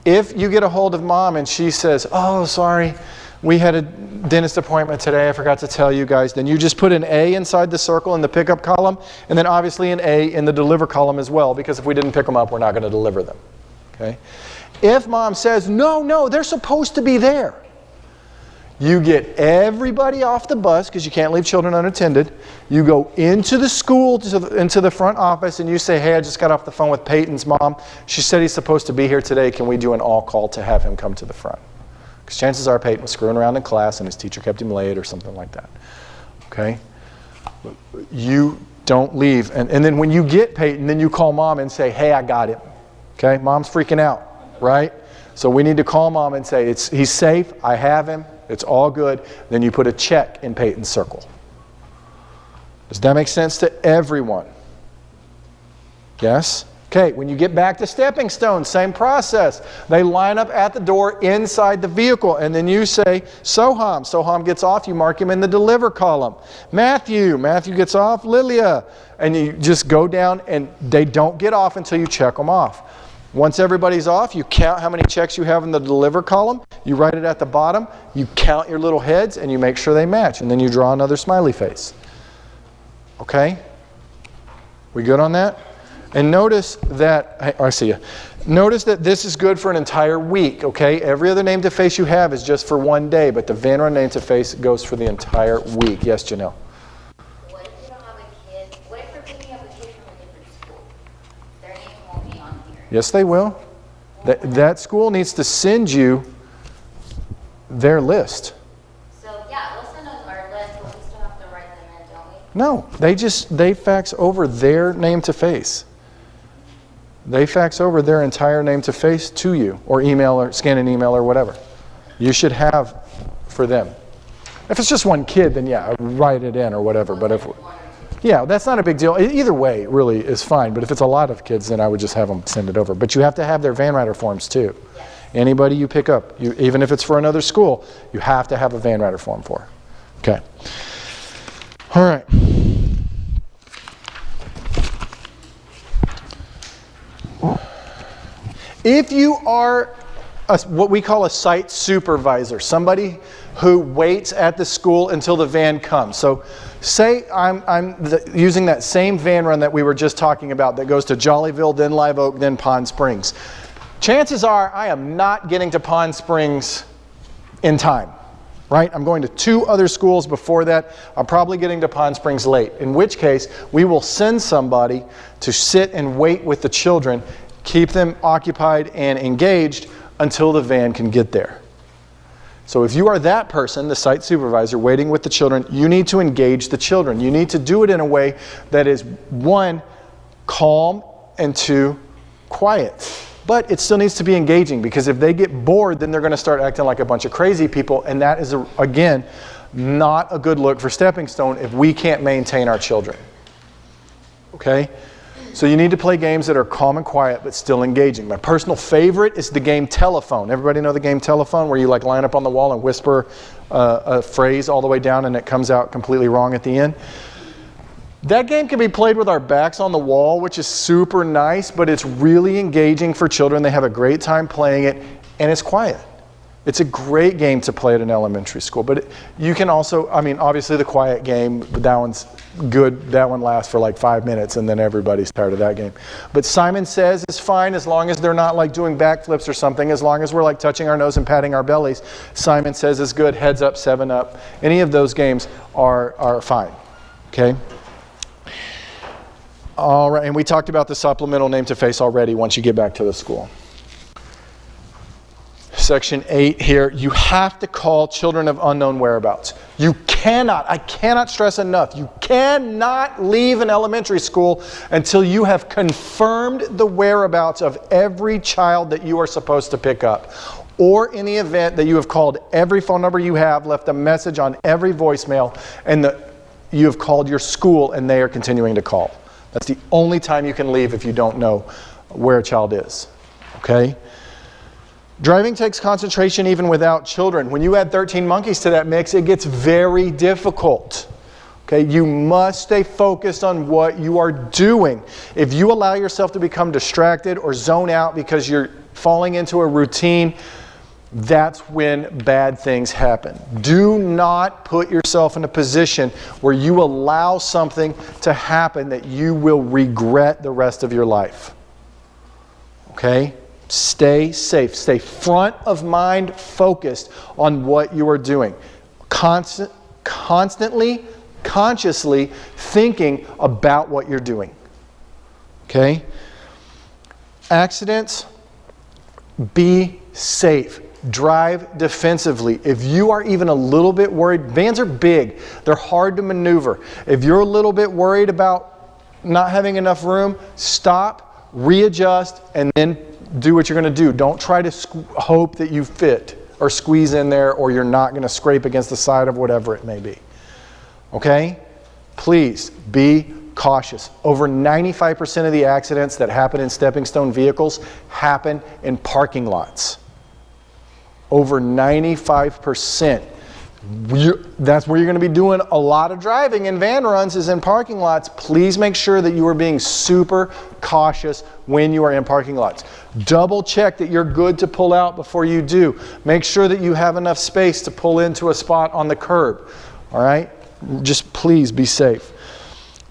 If you get a hold of mom and she says, oh, sorry, we had a dentist appointment today, I forgot to tell you guys, then you just put an A inside the circle in the pickup column, and then obviously an A in the deliver column as well, because if we didn't pick them up, we're not going to deliver them. Okay? If mom says, no, they're supposed to be there, you get everybody off the bus, because you can't leave children unattended. You go into the school, into the front office, and you say, hey, I just got off the phone with Peyton's mom. She said he's supposed to be here today. Can we do an all-call to have him come to the front? Because chances are Peyton was screwing around in class and his teacher kept him late or something like that. Okay? You don't leave. And then when you get Peyton, then you call mom and say, hey, I got him. Okay? Mom's freaking out, right? So we need to call mom and say, he's safe, I have him, it's all good. Then you put a check in Peyton's circle. Does that make sense to everyone? Yes? Okay, when you get back to Stepping Stone, same process. They line up at the door inside the vehicle, and then you say, Soham. Soham gets off, you mark him in the deliver column. Matthew gets off, Lilia. And you just go down, and they don't get off until you check them off. Once everybody's off, you count how many checks you have in the deliver column, you write it at the bottom, you count your little heads, and you make sure they match, and then you draw another smiley face. Okay? We good on that? And notice that, I see you. Notice that this is good for an entire week, okay? Every other name to face you have is just for one day, but the Van Run name to face goes for the entire week. Yes, Janelle? What if you don't have a kid? What if we're picking up a kid from a different school? Their name won't be on here. Yes, they will. That school needs to send you their list. So yeah, they'll send us our list, but we still have to write them in, don't we? No, they fax over their name to face. They fax over their entire name to face to you, or email, or scan an email, or whatever. You should have for them. If it's just one kid, then yeah, write it in or whatever. But if, yeah, that's not a big deal. Either way, really, is fine. But if it's a lot of kids, then I would just have them send it over. But you have to have their Van Rider forms too. Yes. Anybody you pick up, even if it's for another school, you have to have a Van Rider form for. Okay. All right. If you are what we call a site supervisor, somebody who waits at the school until the van comes. So say I'm using that same van run that we were just talking about that goes to Jollyville, then Live Oak, then Pond Springs. Chances are I am not getting to Pond Springs in time, right? I'm going to 2 other schools before that. I'm probably getting to Pond Springs late, in which case we will send somebody to sit and wait with the children, keep them occupied and engaged until the van can get there. So if you are that person, the site supervisor, waiting with the children, you need to engage the children. You need to do it in a way that is, 1, calm, and 2, quiet. But it still needs to be engaging, because if they get bored, then they're going to start acting like a bunch of crazy people, and that is, again, not a good look for Stepping Stone if we can't maintain our children. Okay? So you need to play games that are calm and quiet but still engaging. My personal favorite is the game Telephone. Everybody know the game Telephone, where you like line up on the wall and whisper a phrase all the way down and it comes out completely wrong at the end? That game can be played with our backs on the wall, which is super nice, but it's really engaging for children. They have a great time playing it, and it's quiet. It's a great game to play at an elementary school. But you can also, I mean, obviously the quiet game, that one's good. That one lasts for like 5 minutes, and then everybody's tired of that game. But Simon Says is fine, as long as they're not like doing backflips or something. As long as we're like touching our nose and patting our bellies, Simon Says is good. Heads Up, 7 Up. Any of those games are fine. Okay? All right, and we talked about the supplemental name to face already once you get back to the school. Section 8 here, you have to call children of unknown whereabouts. You cannot, I cannot stress enough, you cannot leave an elementary school until you have confirmed the whereabouts of every child that you are supposed to pick up. Or in the event that you have called every phone number you have, left a message on every voicemail, and you have called your school and they are continuing to call. That's the only time you can leave if you don't know where a child is. Okay? Driving takes concentration even without children. When you add 13 monkeys to that mix, it gets very difficult. Okay, you must stay focused on what you are doing. If you allow yourself to become distracted or zone out because you're falling into a routine, that's when bad things happen. Do not put yourself in a position where you allow something to happen that you will regret the rest of your life. Okay? Stay safe. Stay front of mind focused on what you are doing. Constantly, consciously thinking about what you're doing. Okay? Accidents, be safe. Drive defensively. If you are even a little bit worried, vans are big. They're hard to maneuver. If you're a little bit worried about not having enough room, stop, readjust, and then do what you're going to do. Don't try to hope that you fit or squeeze in there, or you're not going to scrape against the side of whatever it may be. Okay? Please be cautious. Over 95% of the accidents that happen in Stepping Stone vehicles happen in parking lots. Over 95%. That's where you're going to be doing a lot of driving in van runs, is in parking lots. Please make sure that you are being super cautious when you are in parking lots. Double check that you're good to pull out before you do. Make sure that you have enough space to pull into a spot on the curb. All right? Just please be safe.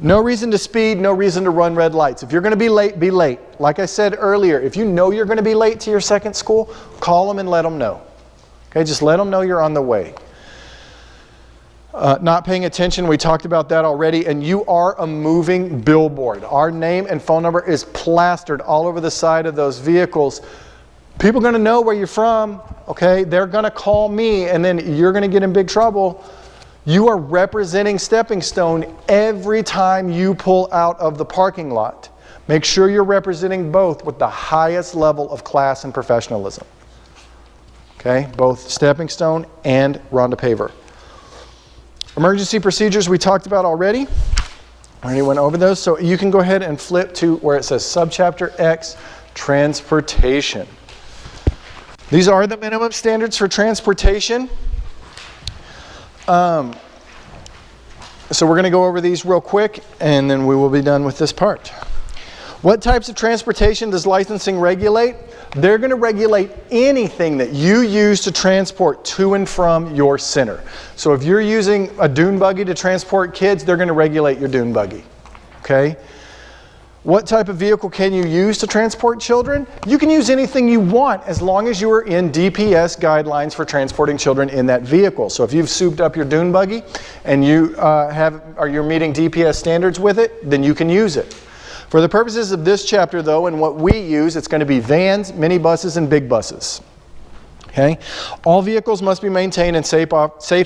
No reason to speed, no reason to run red lights. If you're going to be late, be late. Like I said earlier, if you know you're going to be late to your second school, call them and let them know. Okay, just let them know you're on the way. Not paying attention, we talked about that already, and you are a moving billboard. Our name and phone number is plastered all over the side of those vehicles. People are going to know where you're from, okay? They're going to call me, and then you're going to get in big trouble. You are representing Stepping Stone every time you pull out of the parking lot. Make sure you're representing both with the highest level of class and professionalism. Okay, both Stepping Stone and Rhonda Paver. Emergency procedures we talked about already. I already went over those. So you can go ahead and flip to where it says Subchapter X, Transportation. These are the minimum standards for transportation. So we're going to go over these real quick, and then we will be done with this part. What types of transportation does licensing regulate? They're going to regulate anything that you use to transport to and from your center. So if you're using a dune buggy to transport kids, they're going to regulate your dune buggy. Okay? What type of vehicle can you use to transport children? You can use anything you want as long as you are in DPS guidelines for transporting children in that vehicle. So if you've souped up your dune buggy and you're meeting DPS standards with it, then you can use it. For the purposes of this chapter, though, and what we use, it's going to be vans, minibuses, and big buses. Okay? All vehicles must be maintained in safe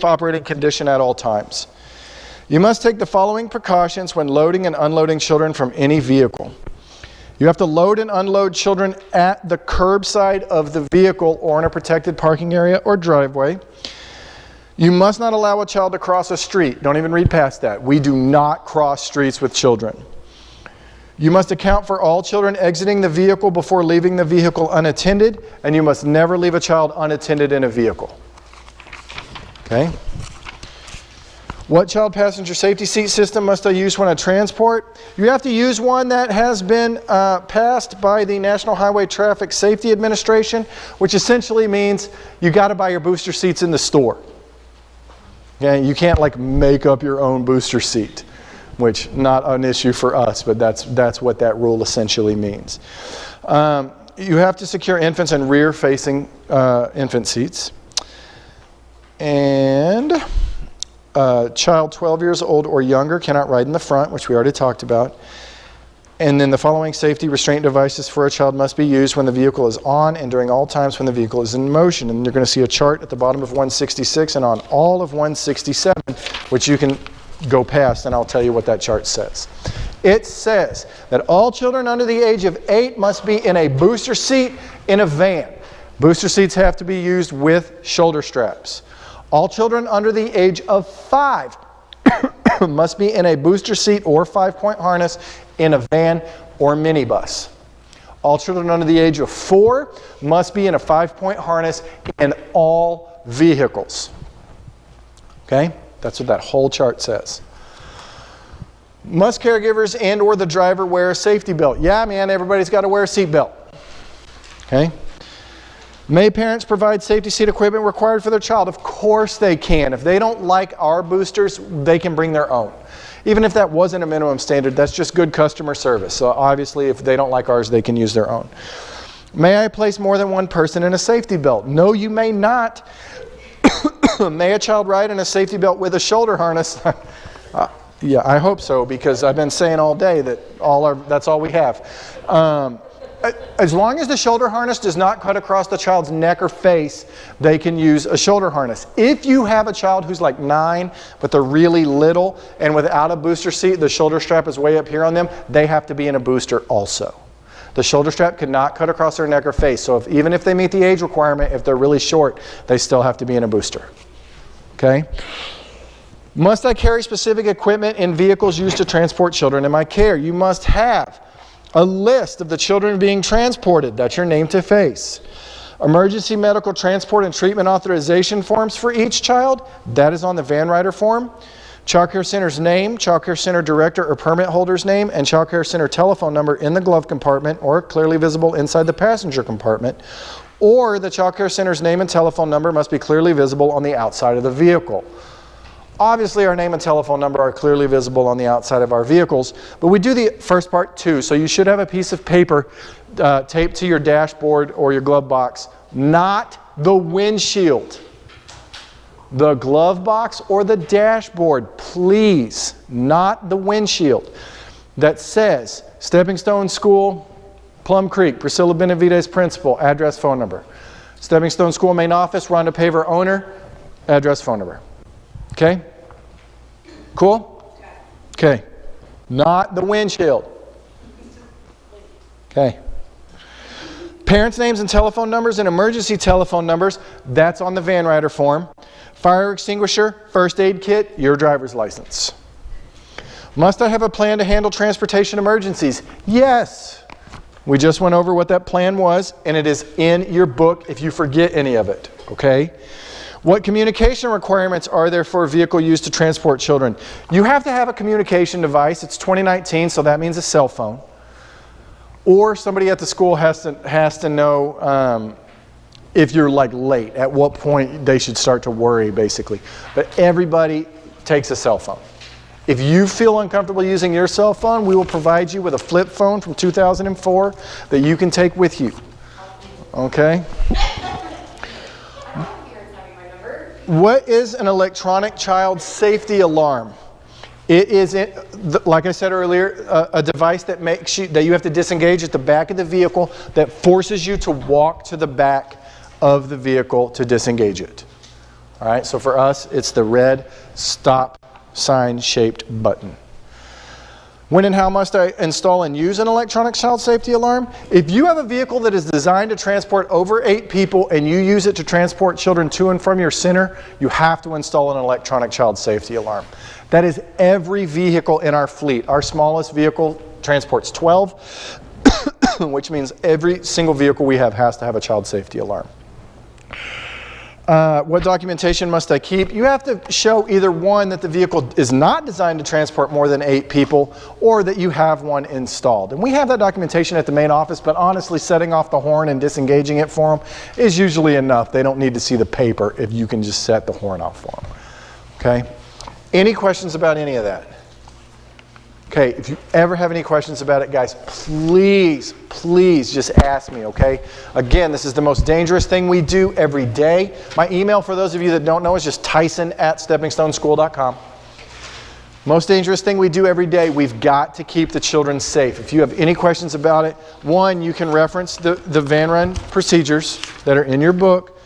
operating condition at all times. You must take the following precautions when loading and unloading children from any vehicle. You have to load and unload children at the curbside of the vehicle or in a protected parking area or driveway. You must not allow a child to cross a street. Don't even read past that. We do not cross streets with children. You must account for all children exiting the vehicle before leaving the vehicle unattended, and you must never leave a child unattended in a vehicle. Okay? What child passenger safety seat system must I use when I transport? You have to use one that has been passed by the National Highway Traffic Safety Administration, which essentially means you got to buy your booster seats in the store. Okay? You can't like make up your own booster seat, which not an issue for us, but that's what that rule essentially means. You have to secure infants in rear-facing infant seats. And a child 12 years old or younger cannot ride in the front, which we already talked about. And then the following safety restraint devices for a child must be used when the vehicle is on and during all times when the vehicle is in motion. And you're going to see a chart at the bottom of 166 and on all of 167, which you can go past, and I'll tell you what that chart says. It says that all children under the age of 8 must be in a booster seat in a van. Booster seats have to be used with shoulder straps. All children under the age of 5 must be in a booster seat or 5-point harness in a van or minibus. All children under the age of 4 must be in a 5-point harness in all vehicles. Okay? That's what that whole chart says. Must caregivers and or the driver wear a safety belt? Yeah, man, everybody's got to wear a seat belt. Okay? May parents provide safety seat equipment required for their child? Of course they can. If they don't like our boosters, they can bring their own. Even if that wasn't a minimum standard, that's just good customer service. So obviously, if they don't like ours, they can use their own. May I place more than one person in a safety belt? No, you may not. May a child ride in a safety belt with a shoulder harness? Yeah, I hope so, because I've been saying all day that that's all we have. As long as the shoulder harness does not cut across the child's neck or face, they can use a shoulder harness. If you have a child who's like 9, but they're really little, and without a booster seat, the shoulder strap is way up here on them, they have to be in a booster also. The shoulder strap could not cut across their neck or face, so even if they meet the age requirement, if they're really short, they still have to be in a booster. Okay? Must I carry specific equipment in vehicles used to transport children in my care? You must have a list of the children being transported. That's your name to face. Emergency medical transport and treatment authorization forms for each child. That is on the van rider form. Child Care Center's name, Child Care Center director or permit holder's name, and Child Care Center telephone number in the glove compartment or clearly visible inside the passenger compartment. Or the Child Care Center's name and telephone number must be clearly visible on the outside of the vehicle. Obviously, our name and telephone number are clearly visible on the outside of our vehicles, but we do the first part too. So you should have a piece of paper taped to your dashboard or your glove box, not the windshield. The glove box or the dashboard, please, not the windshield, that says Stepping Stone School, Plum Creek, Priscilla Benavides principal, address, phone number. Stepping Stone School main office, Rhonda Paver owner, address, phone number. Okay? Cool? Okay. Not the windshield. Okay. Parents' names and telephone numbers and emergency telephone numbers, that's on the van rider form. Fire extinguisher, first aid kit, your driver's license. Must I have a plan to handle transportation emergencies? Yes. We just went over what that plan was, and it is in your book if you forget any of it, okay? What communication requirements are there for a vehicle used to transport children? You have to have a communication device. It's 2019, so that means a cell phone. Or somebody at the school has to know if you're like late, at what point they should start to worry, basically. But everybody takes a cell phone. If you feel uncomfortable using your cell phone, we will provide you with a flip phone from 2004 that you can take with you. Okay? What is an electronic child safety alarm? It is, like I said earlier, a device that makes you, that you have to disengage at the back of the vehicle that forces you to walk to the back of the vehicle to disengage it. All right, so for us, it's the red stop sign shaped button. When and how must I install and use an electronic child safety alarm? If you have a vehicle that is designed to transport over 8 people and you use it to transport children to and from your center, you have to install an electronic child safety alarm. That is every vehicle in our fleet. Our smallest vehicle transports 12, which means every single vehicle we have has to have a child safety alarm. What documentation must I keep? You have to show either one, that the vehicle is not designed to transport more than 8 people, or that you have one installed. And we have that documentation at the main office, but honestly, setting off the horn and disengaging it for them is usually enough. They don't need to see the paper if you can just set the horn off for them. Okay? Any questions about any of that? Okay, if you ever have any questions about it, guys, please just ask me, okay? Again, this is the most dangerous thing we do every day. My email, for those of you that don't know, is just tyson@steppingstoneschool.com. Most dangerous thing we do every day. We've got to keep the children safe. If you have any questions about it, one, you can reference the van run procedures that are in your book.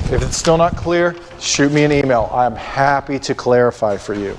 If it's still not clear, shoot me an email. I'm happy to clarify for you.